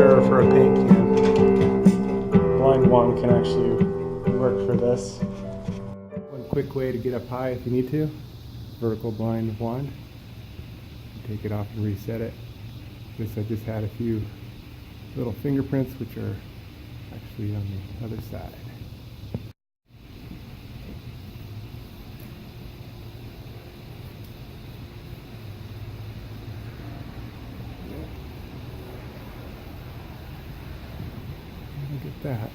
mixer or for a paint can. Blind wand can actually work for this. One quick way to get up high if you need to, vertical blind wand. Take it off and reset it. I just had a few little fingerprints which are actually on the other side. Look at that.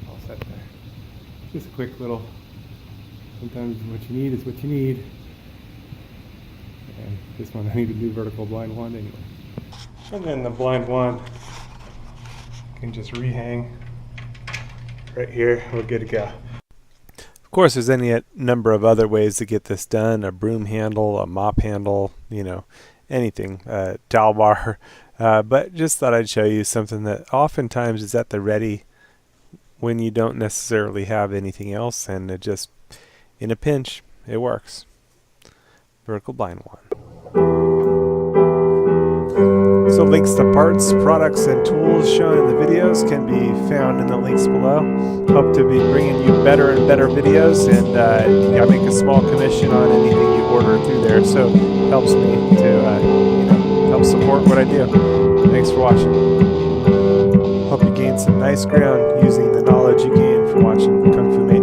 All set there. Just a quick little, sometimes what you need is what you need. And this one I need a new vertical blind wand anyway. And then the blind wand can just rehang right here. We're good to go. Of course, there's any number of other ways to get this done. A broom handle, a mop handle, you know, anything, towel bar. But just thought I'd show you something that oftentimes is at the ready when you don't necessarily have anything else, and it just, in a pinch, it works. Vertical blind wand. So links to parts, products, and tools shown in the videos can be found in the links below. Hope to be bringing you better and better videos, and I make a small commission on anything you order through there, so it helps me to help support what I do. Thanks for watching. Hope you gained some nice ground using the knowledge you gained from watching Kung Fu Mania.